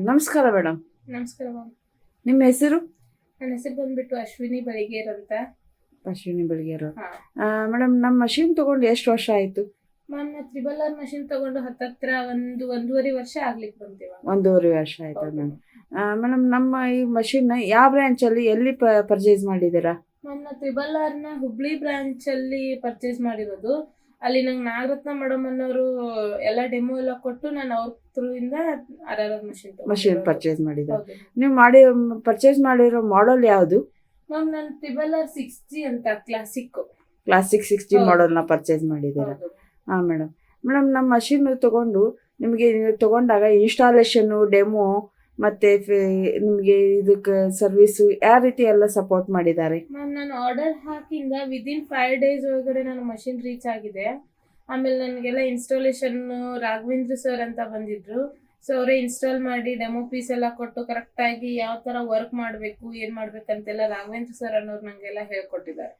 ನಮಸ್ಕಾರ ಮೇಡಮ್. ನಮಸ್ಕಾರ ಮ್ಯಾಮ್. ನಿಮ್ಮ ಹೆಸರು? ನನ್ನ ಹೆಸರು ಬಂದ್ಬಿಟ್ಟು ಅಶ್ವಿನಿ ಬಳಿಗೇರ್ ಅಂತ. ಅಶ್ವಿನಿ ಬೆಳಗೇರು. ಹಾ ಮೇಡಮ್, ನಮ್ಮ ಮಷೀನ್ ತಗೊಂಡು ಎಷ್ಟು ವರ್ಷ ಆಯ್ತು? ಮ್ಯಾಮ್, ನಾ ತ್ರಿಬಲ್ ಮಷಿನ್ ತಗೊಂಡು ಹತ್ತತ್ರ ಒಂದೂವರೆ ವರ್ಷ ಆಗ್ಲಿಕ್ಕೆ ಬಂತೀವ. 1.5 ವರ್ಷ ಆಯ್ತಾ ಮ್ಯಾಮ್? ಮೇಡಮ್, ನಮ್ಮ ಈ ಮಷೀನ್ ಯಾವ ಬ್ರ್ಯಾಂಚಲ್ಲಿ ಎಲ್ಲಿ ಪರ್ಚೇಸ್ ಮಾಡಿದ್ದೀರಾ? ಮ್ಯಾಮ್, ನಾ ತ್ರಿಬಲ್ ನ ಹುಬ್ಳಿ ಬ್ರಾಂಚ್ ಅಲ್ಲಿ ಪರ್ಚೇಸ್ ಮಾಡಿರೋದು. ಅಲ್ಲಿ ನಂಗೆ ನಾಗರತ್ನ ಮೇಡಮ್ ಅನ್ನೋರು ಎಲ್ಲ ಡೆಮೋ ಎಲ್ಲ ಕೊಟ್ಟು ನಾನು ಅವ್ರ ಥ್ರೂ ಇಂದ RRR ಮಷೀನ್ ಪರ್ಚೇಸ್ ಮಾಡಿದ್ದೀರಾ? ನೀವು ಪರ್ಚೇಸ್ ಮಾಡಿರೋ ಮಾಡೆಲ್ ಯಾವುದು? ಮ್ಯಾಮ್, ನಾನು ತ್ರಿಬಲ್ 6G ಅಂತ ಕ್ಲಾಸಿಕ್ 60 ಮಾಡೆಲ್ನ ಪರ್ಚೇಸ್ ಮಾಡಿದ್ದೀರಾ? ಹಾಂ ಮೇಡಮ್. ನಮ್ಮ ಮಷೀನ್ ತಗೊಂಡು ನಿಮಗೆ ತಗೊಂಡಾಗ ಇನ್ಸ್ಟಾಲೇಷನ್ನು, ಡೆಮೋ ಮತ್ತು ನಿಮಗೆ ಇದಕ್ಕೆ ಸರ್ವಿಸು ಯಾವ ರೀತಿ ಎಲ್ಲ ಸಪೋರ್ಟ್ ಮಾಡಿದ್ದಾರೆ? ಮ್ಯಾಮ್, ನಾನು ಆರ್ಡರ್ ಹಾಕಿಂದ ವಿದಿನ್ 5 days ಒಳಗಡೆ ನಾನು ಮಷಿನ್ ರೀಚ್ ಆಗಿದೆ. ಆಮೇಲೆ ನನಗೆಲ್ಲ ಇನ್ಸ್ಟಾಲೇಷನ್ ರಾಘವೇಂದ್ರ ಸರ್ ಅಂತ ಬಂದಿದ್ರು. ಸೊ ಅವರೇ ಇನ್ಸ್ಟಾಲ್ ಮಾಡಿ ಡೆಮೋ ಪೀಸ್ ಎಲ್ಲ ಕೊಟ್ಟು ಕರೆಕ್ಟಾಗಿ ಯಾವ ಥರ ವರ್ಕ್ ಮಾಡಬೇಕು, ಏನು ಮಾಡ್ಬೇಕಂತೆಲ್ಲ ರಾಘವೇಂದ್ರ ಸರ್ ಅನ್ನೋರು ನನಗೆಲ್ಲ ಹೇಳ್ಕೊಟ್ಟಿದ್ದಾರೆ.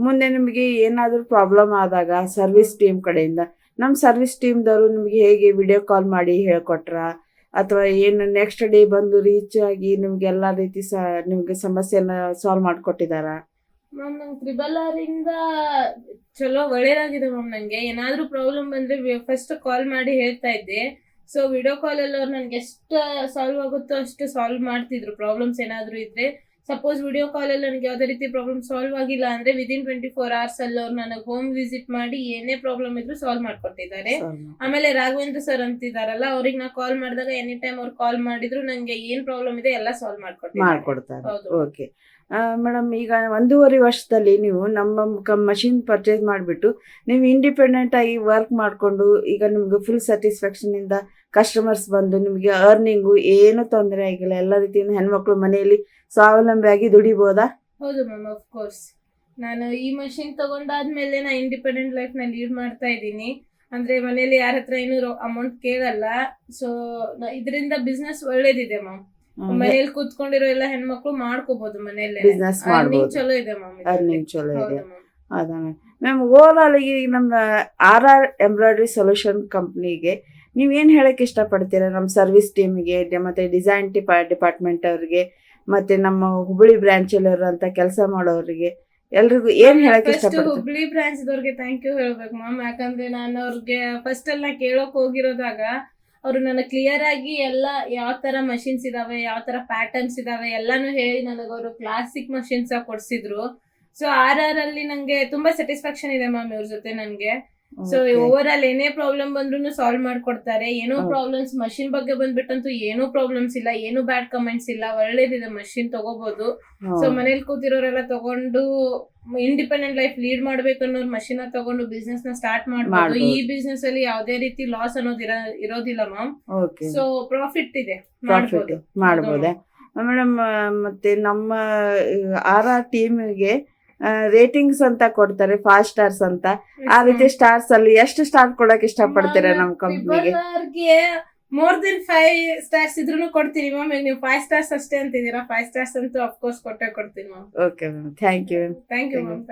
ಮುಂದೆ ನಿಮಗೆ ಏನಾದರೂ ಪ್ರಾಬ್ಲಮ್ ಆದಾಗ ಸರ್ವಿಸ್ ಟೀಮ್ ಕಡೆಯಿಂದ, ನಮ್ಮ ಸರ್ವಿಸ್ ಟೀಮ್ದವರು ನಿಮಗೆ ಹೇಗೆ ವಿಡಿಯೋ ಕಾಲ್ ಮಾಡಿ ಹೇಳ್ಕೊಟ್ರ ಅಥವಾ ಏನು ನೆಕ್ಸ್ಟ್ ಡೇ ಬಂದು ರೀಚ್ ಆಗಿ ನಿಮಗೆಲ್ಲ ರೀತಿ ನಿಮಗೆ ಸಮಸ್ಯೆನ ಸಾಲ್ವ್ ಮಾಡಿಕೊಟ್ಟಿದ್ದಾರಾ? ಮ್ಯಾಮ್, ನಂಗೆ ತ್ರಿಬಲ್ ಇಂದ ಚಲೋ ಒಳ್ಳೇದಾಗಿದೆ ಮ್ಯಾಮ್. ನನಗೆ ಏನಾದರೂ ಪ್ರಾಬ್ಲಮ್ ಬಂದರೆ ಫಸ್ಟ್ ಕಾಲ್ ಮಾಡಿ ಹೇಳ್ತಾ ಇದ್ದೆ. ಸೊ ವಿಡಿಯೋ ಕಾಲಲ್ಲಿ ಅವ್ರು ನನಗೆ ಎಷ್ಟು ಸಾಲ್ವ್ ಆಗುತ್ತೋ ಅಷ್ಟು ಸಾಲ್ವ್ ಮಾಡ್ತಿದ್ರು. ಪ್ರಾಬ್ಲಮ್ಸ್ ಏನಾದರೂ ಇದ್ದರೆ, ಸಪೋಸ್ ವಿಡಿಯೋ ಕಾಲಲ್ಲಿ ನನಗೆ ಯಾವುದೇ ರೀತಿ ಪ್ರಾಬ್ಲಮ್ ಸಾಲ್ವ್ ಆಗಿಲ್ಲ ಅಂದರೆ ವಿದಿನ್ 24 hours ಅಲ್ಲಿ ಅವ್ರು ನನಗೆ ಹೋಮ್ ವಿಸಿಟ್ ಮಾಡಿ ಏನೇ ಪ್ರಾಬ್ಲಮ್ ಇದ್ರು ಸಾಲ್ವ್ ಮಾಡ್ಕೊಟ್ಟಿದ್ದಾರೆ. ಆಮೇಲೆ ರಾಘವೇಂದ್ರ ಸರ್ ಅಂತಿದಾರಲ್ಲ, ಅವ್ರಿಗೆ ನಾ ಕಾಲ್ ಮಾಡಿದಾಗ ಎನಿ ಟೈಮ್ ಅವ್ರು ಕಾಲ್ ಮಾಡಿದ್ರು ನನಗೆ ಏನ್ ಪ್ರಾಬ್ಲಮ್ ಇದೆ ಎಲ್ಲ ಸಾಲ್ವ್ ಮಾಡ್ಕೊಡ್ತಾರೆ. ಓಕೆ ಮೇಡಮ್, ಈಗ 1.5 ವರ್ಷದಲ್ಲಿ ನೀವು ನಮ್ಮ ಮಷಿನ್ ಪರ್ಚೇಸ್ ಮಾಡಿಬಿಟ್ಟು ನೀವು ಇಂಡಿಪೆಂಡೆಂಟ್ ಆಗಿ ವರ್ಕ್ ಮಾಡಿಕೊಂಡು ಈಗ ನಿಮ್ಗೆ ಫುಲ್ ಸ್ಯಾಟಿಸ್ಫ್ಯಾಕ್ಷನ್ ಇಂದ ಕಸ್ಟಮರ್ಸ್ ಬಂದು ನಿಮಗೆ ಅರ್ನಿಂಗು ಏನು ತೊಂದರೆ ಆಗಿಲ್ಲ, ಎಲ್ಲ ರೀತಿಯಿಂದ ಹೆಣ್ಮಕ್ಳು ಮನೆಯಲ್ಲಿ ಸ್ವಾವಲಂಬಿಯಾಗಿ ದುಡಿಬೋದಾ? ಹೌದು ಮ್ಯಾಮ್, ಆಫ್ ಕೋರ್ಸ್. ನಾನು ಈ ಮಷಿನ್ ತಗೊಂಡಾದ್ಮೇಲೆ ನಾ ಇಂಡಿಪೆಂಡೆಂಟ್ ಲೈಫ್ ನ ಲೀಡ್ ಮಾಡ್ತಾ ಇದ್ದೀನಿ. ಅಂದ್ರೆ ಮನೇಲಿ ಯಾರ ಹತ್ರ ಏನೂ ಅಮೌಂಟ್ ಕೇಳಲ್ಲ. ಸೊ ಇದರಿಂದ ಬಿಸ್ನೆಸ್ ಒಳ್ಳೇದಿದೆ ಮ್ಯಾಮ್. ಮನೇಲಿ ಕೂತ್ಕೊಂಡಿರೋ ಎಲ್ಲ ಹೆಣ್ಮಕ್ಳು ಮಾಡ್ಕೋಬಹುದು, ಮನೇಲಿ ಬಿಸ್ನೆಸ್ ಮಾಡ್ಬೋದು. ಚಲೋ ಇದೆ ಮ್ಯಾಮ್, ಅರ್ನಿಂಗ್ ಚಲೋ ಇದೆ. ಹೌದಾ ಮ್ಯಾಮ್? ಓವರ್ ಆಲ್ ಈಗ ನಮ್ಮ RR ಎಂಬ್ರಾಯ್ಡ್ರಿ ಸೊಲ್ಯೂಷನ್ ಕಂಪ್ನಿಗೆ ನೀವೇನು ಹೇಳಕ್ಕೆ ಇಷ್ಟಪಡ್ತೀರಾ? ನಮ್ಮ ಸರ್ವಿಸ್ ಟೀಮಿಗೆ ಮತ್ತು ಡಿಸೈನ್ ಡಿಪಾರ್ಟ್ಮೆಂಟ್ ಅವ್ರಿಗೆ ಮತ್ತೆ ನಮ್ಮ ಹುಬ್ಬಳ್ಳಿ ಬ್ರಾಂಚಲ್ಲಿ ಇರೋಂಥ ಕೆಲಸ ಮಾಡೋರಿಗೆ ಎಲ್ರಿಗೂ ಏನು ಹೇಳಕ್ಕೆ ಇಷ್ಟಪಡ್ತೀನಿ? ಹುಬ್ಳಿ ಬ್ರಾಂಚ್ ದವ್ರಿಗೆ ಥ್ಯಾಂಕ್ ಯು ಹೇಳ್ಬೇಕು ಮ್ಯಾಮ್. ಯಾಕಂದ್ರೆ ನಾನು ಅವ್ರಿಗೆ ಫಸ್ಟ್ ಎಲ್ಲ ಕೇಳೋಕ್ ಹೋಗಿರೋದಾಗ ಅವರು ನನ್ನ ಕ್ಲಿಯರ್ ಆಗಿ ಎಲ್ಲ ಯಾವ ತರ ಮಷಿನ್ಸ್ ಇದಾವೆ, ಯಾವ ತರ ಪ್ಯಾಟರ್ನ್ಸ್ ಇದಾವೆ ಎಲ್ಲಾನು ಹೇಳಿ ನನಗೆ ಅವರು ಕ್ಲಾಸಿಕ್ ಮಷಿನ್ಸ್ ಕೊಡ್ಸಿದ್ರು. ಸೊ RR ಅಲ್ಲಿ ನಂಗೆ ತುಂಬಾ ಸ್ಯಾಟಿಸ್ಫ್ಯಾಕ್ಷನ್ ಇದೆ ಮ್ಯಾಮ್ ಇವ್ರ ಜೊತೆ ನನಗೆ. ಸೊ ಓವರ್ ಆಲ್ ಏನೇ ಪ್ರಾಬ್ಲಮ್ ಬಂದ್ರು ಸಾಲ್ವ್ ಮಾಡ್ಕೊಡ್ತಾರೆ. ಏನೋ ಪ್ರಾಬ್ಲಮ್ಸ್ ಮಷಿನ್ ಬಗ್ಗೆ ಬಂದ್ಬಿಟ್ಟಂತೂ ಏನೂ ಪ್ರಾಬ್ಲಮ್ಸ್ ಇಲ್ಲ, ಏನು ಬ್ಯಾಡ್ ಕಮೆಂಟ್ಸ್ ಇಲ್ಲ, ಒಳ್ಳೇದಿದೆ ಮಷಿನ್, ತಗೋಬಹುದು. ಸೊ ಮನೇಲಿ ಕೂತಿರೋರೆಲ್ಲ ತಗೊಂಡು ಇಂಡಿಪೆಂಡೆಂಟ್ ಲೈಫ್ ಲೀಡ್ ಮಾಡ್ಬೇಕು ಅನ್ನೋರು ಮಷಿನ್ ತಗೊಂಡು ಬಿಸ್ನೆಸ್ ನ ಸ್ಟಾರ್ಟ್ ಮಾಡಬಹುದು. ಈ ಬಿಸ್ನೆಸ್ ಅಲ್ಲಿ ಯಾವುದೇ ರೀತಿ ಲಾಸ್ ಅನ್ನೋದು ಇರೋದಿಲ್ಲ ಮ್ಯಾಮ್. ಸೊ ಪ್ರಾಫಿಟ್ ಇದೆ, ಮಾಡಬಹುದೇ ಮೇಡಮ್? ಮತ್ತೆ ನಮ್ಮ RR ಟೀಮ್ಗೆ ರೇಟಿಂಗ್ಸ್ ಅಂತ ಕೊಡ್ತಾರೆ, 5 stars ಅಂತ. ಆ ರೀತಿ ಸ್ಟಾರ್ಸ್ ಅಲ್ಲಿ ಎಷ್ಟು ಸ್ಟಾರ್ ಕೊಡಕ್ ಇಷ್ಟಪಡ್ತೀರಾ ನಮ್ಮ ಕಂಪ್ನಿಗೆ? ಮೋರ್ ದೆನ್ 5 stars ಇದ್ರೂ ಕೊಡ್ತೀನಿ ಮ್ಯಾಮ್. ನೀವು 5 stars ಅಷ್ಟೇ ಅಂತಿದ್ದೀರಾ, 5 stars ಅಂತೂ ಅಫ್ಕೋರ್ಸ್ ಕೊಟ್ಟೆ ಕೊಡ್ತೀನಿ ma'am. Okay ma'am, thank you ma'am.